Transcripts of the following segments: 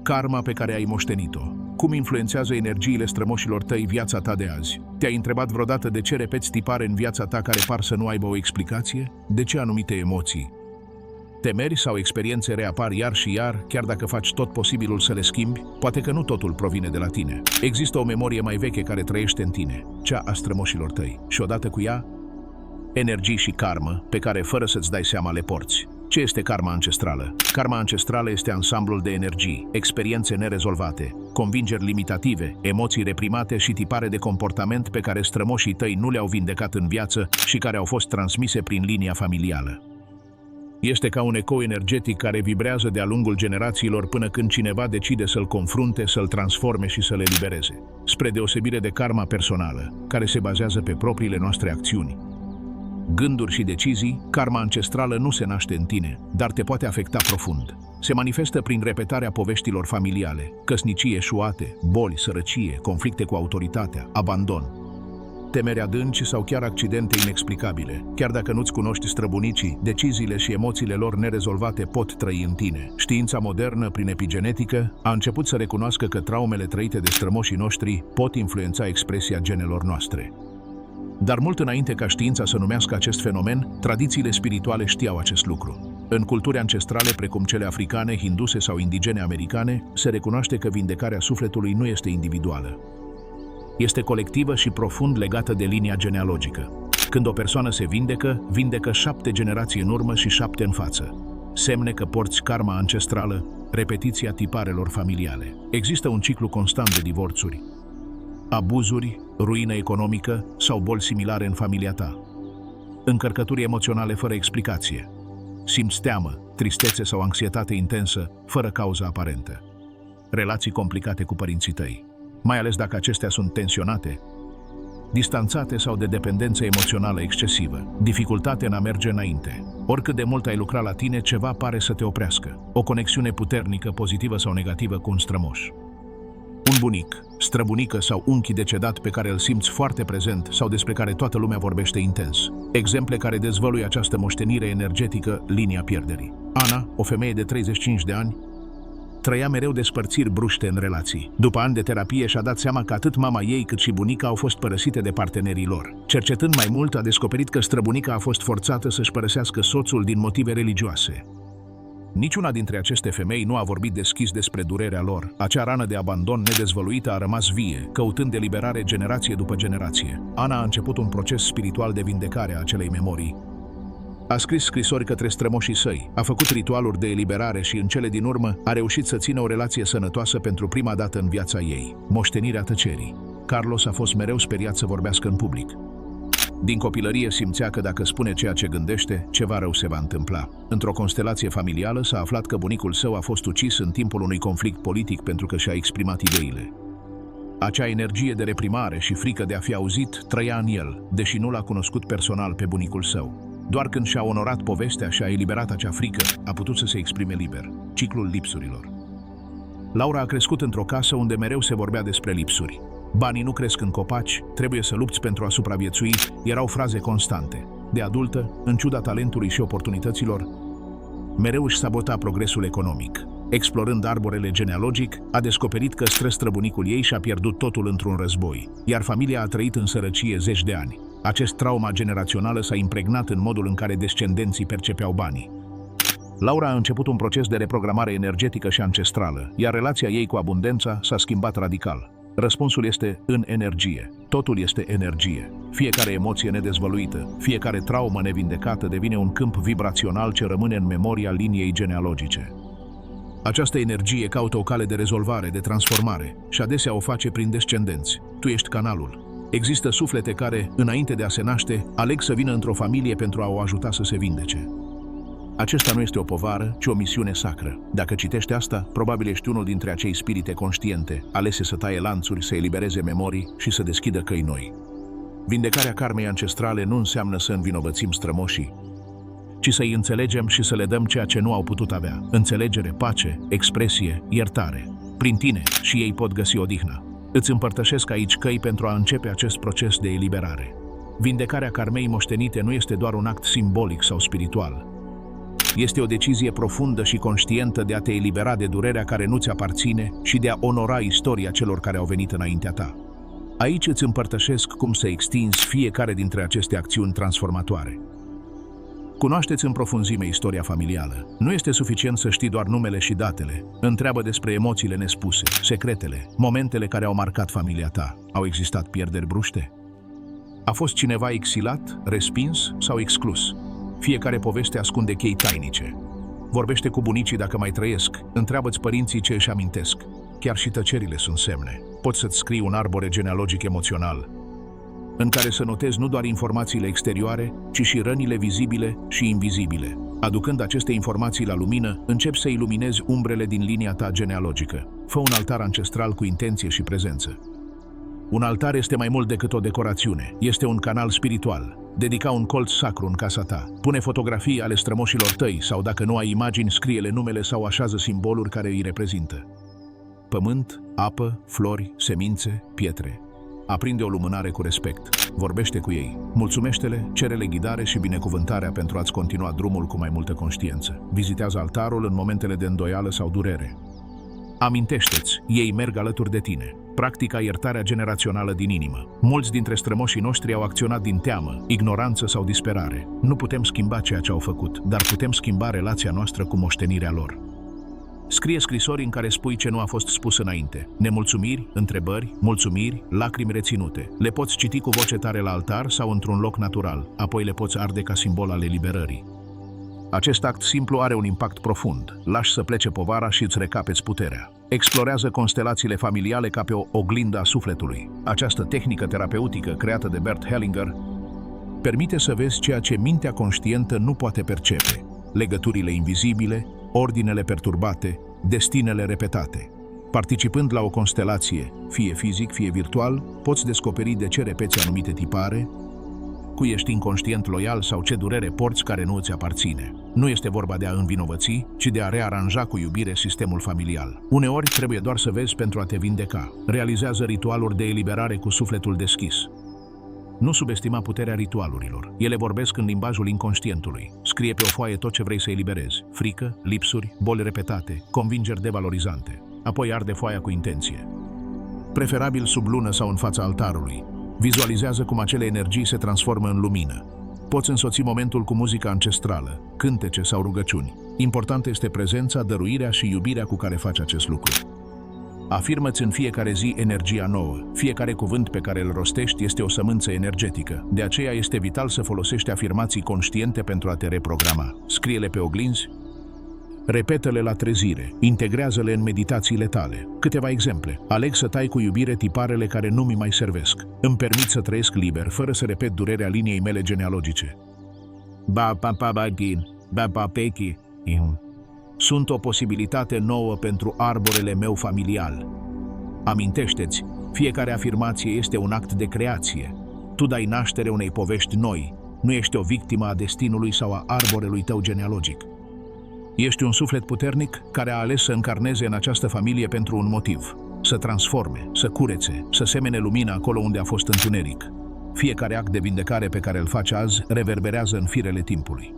Karma pe care ai moștenit-o. Cum influențează energiile strămoșilor tăi viața ta de azi? Te-ai întrebat vreodată de ce repeți tipare în viața ta care par să nu aibă o explicație? De ce anumite emoții, temeri sau experiențe reapar iar și iar, chiar dacă faci tot posibilul să le schimbi? Poate că nu totul provine de la tine. Există o memorie mai veche care trăiește în tine, cea a strămoșilor tăi. Și odată cu ea, energii și karmă pe care, fără să-ți dai seama, le porți. Ce este karma ancestrală? Karma ancestrală este ansamblul de energii, experiențe nerezolvate, convingeri limitative, emoții reprimate și tipare de comportament pe care strămoșii tăi nu le-au vindecat în viață și care au fost transmise prin linia familială. Este ca un ecou energetic care vibrează de-a lungul generațiilor până când cineva decide să-l confrunte, să-l transforme și să-l elibereze. Spre deosebire de karma personală, care se bazează pe propriile noastre acțiuni, gânduri și decizii, karma ancestrală nu se naște în tine, dar te poate afecta profund. Se manifestă prin repetarea poveștilor familiale, căsnicii eșuate, boli, sărăcie, conflicte cu autoritatea, abandon, temeri adânci sau chiar accidente inexplicabile. Chiar dacă nu-ți cunoști străbunicii, deciziile și emoțiile lor nerezolvate pot trăi în tine. Știința modernă, prin epigenetică, a început să recunoască că traumele trăite de strămoșii noștri pot influența expresia genelor noastre. Dar mult înainte ca știința să numească acest fenomen, tradițiile spirituale știau acest lucru. În culturi ancestrale precum cele africane, hinduse sau indigene americane, se recunoaște că vindecarea sufletului nu este individuală. Este colectivă și profund legată de linia genealogică. Când o persoană se vindecă, vindecă 7 generații în urmă și 7 în față. Semne că porți karma ancestrală, repetiția tiparelor familiale. Există un ciclu constant de divorțuri, abuzuri, ruină economică sau boli similare în familia ta. Încărcături emoționale fără explicație. Simți teamă, tristețe sau anxietate intensă, fără cauză aparentă. Relații complicate cu părinții tăi, mai ales dacă acestea sunt tensionate, distanțate sau de dependență emoțională excesivă. Dificultate în a merge înainte. Oricât de mult ai lucrat la tine, ceva pare să te oprească. O conexiune puternică, pozitivă sau negativă cu un strămoș. Un bunic, străbunică sau unchi decedat pe care îl simți foarte prezent sau despre care toată lumea vorbește intens. Exemple care dezvăluie această moștenire energetică, linia pierderii. Ana, o femeie de 35 de ani, trăia mereu despărțiri bruște în relații. După ani de terapie și-a dat seama că atât mama ei cât și bunica au fost părăsite de partenerii lor. Cercetând mai mult, a descoperit că străbunica a fost forțată să-și părăsească soțul din motive religioase. Niciuna dintre aceste femei nu a vorbit deschis despre durerea lor. Acea rană de abandon nedezvăluită a rămas vie, căutând eliberare generație după generație. Ana a început un proces spiritual de vindecare a acelei memorii. A scris scrisori către strămoșii săi, a făcut ritualuri de eliberare și, în cele din urmă, a reușit să țină o relație sănătoasă pentru prima dată în viața ei. Moștenirea tăcerii. Carlos a fost mereu speriat să vorbească în public. Din copilărie simțea că dacă spune ceea ce gândește, ceva rău se va întâmpla. Într-o constelație familială s-a aflat că bunicul său a fost ucis în timpul unui conflict politic pentru că și-a exprimat ideile. Acea energie de reprimare și frică de a fi auzit trăia în el, deși nu l-a cunoscut personal pe bunicul său. Doar când și-a onorat povestea și a eliberat acea frică, a putut să se exprime liber. Ciclul lipsurilor. Laura a crescut într-o casă unde mereu se vorbea despre lipsuri. Banii nu cresc în copaci, trebuie să lupți pentru a supraviețui, erau fraze constante. De adultă, în ciuda talentului și oportunităților, mereu își sabota progresul economic. Explorând arborele genealogic, a descoperit că străbunicul ei și-a pierdut totul într-un război, iar familia a trăit în sărăcie zeci de ani. Acest trauma generațională s-a impregnat în modul în care descendenții percepeau banii. Laura a început un proces de reprogramare energetică și ancestrală, iar relația ei cu abundența s-a schimbat radical. Răspunsul este în energie. Totul este energie. Fiecare emoție nedezvăluită, fiecare traumă nevindecată devine un câmp vibrațional ce rămâne în memoria liniei genealogice. Această energie caută o cale de rezolvare, de transformare și adesea o face prin descendenți. Tu ești canalul. Există suflete care, înainte de a se naște, aleg să vină într-o familie pentru a o ajuta să se vindece. Acesta nu este o povară, ci o misiune sacră. Dacă citești asta, probabil ești unul dintre acei spirite conștiente, alese să taie lanțuri, să elibereze memorii și să deschidă căi noi. Vindecarea karmei ancestrale nu înseamnă să învinovățim strămoșii, ci să-i înțelegem și să le dăm ceea ce nu au putut avea. Înțelegere, pace, expresie, iertare. Prin tine și ei pot găsi odihna. Îți împărtășesc aici căi pentru a începe acest proces de eliberare. Vindecarea karmei moștenite nu este doar un act simbolic sau spiritual. Este o decizie profundă și conștientă de a te elibera de durerea care nu ți aparține și de a onora istoria celor care au venit înaintea ta. Aici îți împărtășesc cum să extinzi fiecare dintre aceste acțiuni transformatoare. Cunoașteți în profunzime istoria familială. Nu este suficient să știi doar numele și datele. Întreabă despre emoțiile nespuse, secretele, momentele care au marcat familia ta. Au existat pierderi bruște? A fost cineva exilat, respins sau exclus? Fiecare poveste ascunde chei tainice. Vorbește cu bunicii dacă mai trăiesc. Întreabă-ți părinții ce își amintesc. Chiar și tăcerile sunt semne. Poți să-ți scrii un arbore genealogic emoțional, în care să notezi nu doar informațiile exterioare, ci și rănile vizibile și invizibile. Aducând aceste informații la lumină, începi să iluminezi umbrele din linia ta genealogică. Fă un altar ancestral cu intenție și prezență. Un altar este mai mult decât o decorațiune. Este un canal spiritual. Dedica un colț sacru în casa ta. Pune fotografii ale strămoșilor tăi sau, dacă nu ai imagini, scrie-le numele sau așează simboluri care îi reprezintă. Pământ, apă, flori, semințe, pietre. Aprinde o lumânare cu respect. Vorbește cu ei. Mulțumește-le, cere-le ghidare și binecuvântarea pentru a-ți continua drumul cu mai multă conștiință. Vizitează altarul în momentele de îndoială sau durere. Amintește-ți, ei merg alături de tine. Practica iertarea generațională din inimă. Mulți dintre strămoșii noștri au acționat din teamă, ignoranță sau disperare. Nu putem schimba ceea ce au făcut, dar putem schimba relația noastră cu moștenirea lor. Scrie scrisori în care spui ce nu a fost spus înainte. Nemulțumiri, întrebări, mulțumiri, lacrimi reținute. Le poți citi cu voce tare la altar sau într-un loc natural, apoi le poți arde ca simbol al eliberării. Acest act simplu are un impact profund. Lași să plece povara și îți recapeți puterea. Explorează constelațiile familiale ca pe o oglindă a sufletului. Această tehnică terapeutică creată de Bert Hellinger permite să vezi ceea ce mintea conștientă nu poate percepe. Legăturile invizibile, ordinele perturbate, destinele repetate. Participând la o constelație, fie fizic, fie virtual, poți descoperi de ce repeți anumite tipare, cui ești inconștient loial sau ce durere porți care nu îți aparține. Nu este vorba de a învinovăți, ci de a rearanja cu iubire sistemul familial. Uneori trebuie doar să vezi pentru a te vindeca. Realizează ritualuri de eliberare cu sufletul deschis. Nu subestima puterea ritualurilor. Ele vorbesc în limbajul inconștientului. Scrie pe o foaie tot ce vrei să eliberezi. Frică, lipsuri, boli repetate, convingeri devalorizante. Apoi arde foaia cu intenție. Preferabil sub lună sau în fața altarului. Vizualizează cum acele energii se transformă în lumină. Poți însoți momentul cu muzica ancestrală, cântece sau rugăciuni. Importantă este prezența, dăruirea și iubirea cu care faci acest lucru. Afirmă-ți în fiecare zi energia nouă. Fiecare cuvânt pe care îl rostești este o sămânță energetică. De aceea este vital să folosești afirmații conștiente pentru a te reprograma. Scrie-le pe oglinzi, repetă-le la trezire, integrează-le în meditațiile tale. Câteva exemple. Aleg să tai cu iubire tiparele care nu mi mai servesc. Îmi permit să trăiesc liber, fără să repet durerea liniei mele genealogice. Sunt o posibilitate nouă pentru arborele meu familial. Amintește-ți, fiecare afirmație este un act de creație. Tu dai naștere unei povești noi. Nu ești o victimă a destinului sau a arborelui tău genealogic. Ești un suflet puternic care a ales să încarneze în această familie pentru un motiv. Să transforme, să curețe, să semene lumină acolo unde a fost întuneric. Fiecare act de vindecare pe care îl faci azi reverberează în firele timpului.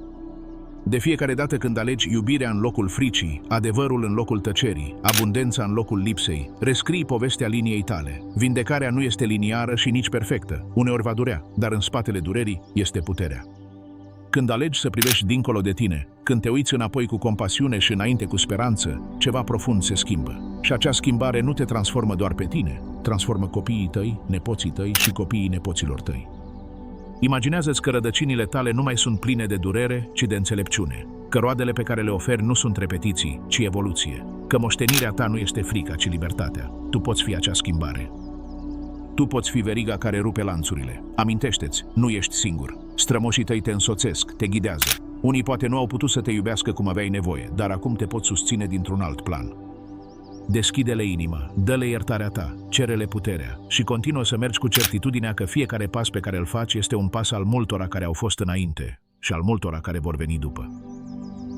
De fiecare dată când alegi iubirea în locul fricii, adevărul în locul tăcerii, abundența în locul lipsei, rescrii povestea liniei tale. Vindecarea nu este liniară și nici perfectă. Uneori va durea, dar în spatele durerii este puterea. Când alegi să privești dincolo de tine, când te uiți înapoi cu compasiune și înainte cu speranță, ceva profund se schimbă. Și acea schimbare nu te transformă doar pe tine, transformă copiii tăi, nepoții tăi și copiii nepoților tăi. Imaginează-ți că rădăcinile tale nu mai sunt pline de durere, ci de înțelepciune. Că roadele pe care le oferi nu sunt repetiții, ci evoluție. Că moștenirea ta nu este frica, ci libertatea. Tu poți fi acea schimbare. Tu poți fi veriga care rupe lanțurile. Amintește-ți, nu ești singur. Strămoșii tăi te însoțesc, te ghidează. Unii poate nu au putut să te iubească cum aveai nevoie, dar acum te pot susține dintr-un alt plan. Deschide-le inima, dă-le iertarea ta, cere-le puterea și continuă să mergi cu certitudinea că fiecare pas pe care îl faci este un pas al multora care au fost înainte și al multora care vor veni după.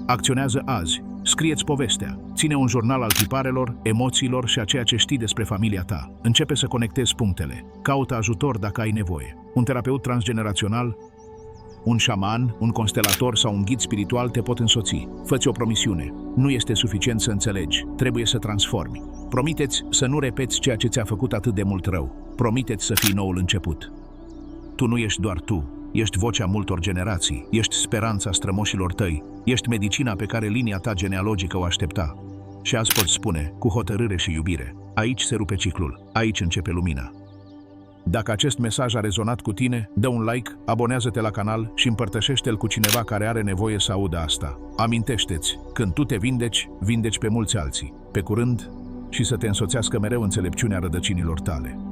Acționează azi, scrie-ți povestea, ține un jurnal al tiparelor, emoțiilor și a ceea ce știi despre familia ta. Începe să conectezi punctele, caută ajutor dacă ai nevoie. Un terapeut transgenerațional Un șaman, un constelator sau un ghid spiritual te pot însoți. Fă-ți o promisiune. Nu este suficient să înțelegi, trebuie să transformi. Promiteți să nu repeți ceea ce ți-a făcut atât de mult rău. Promiteți să fii noul început. Tu nu ești doar tu, ești vocea multor generații, ești speranța strămoșilor tăi, ești medicina pe care linia ta genealogică o aștepta. Și azi poți spune, cu hotărâre și iubire, aici se rupe ciclul, aici începe lumina. Dacă acest mesaj a rezonat cu tine, dă un like, abonează-te la canal și împărtășește-l cu cineva care are nevoie să audă asta. Amintește-ți, când tu te vindeci, vindeci pe mulți alții. Pe curând și să te însoțească mereu înțelepciunea rădăcinilor tale.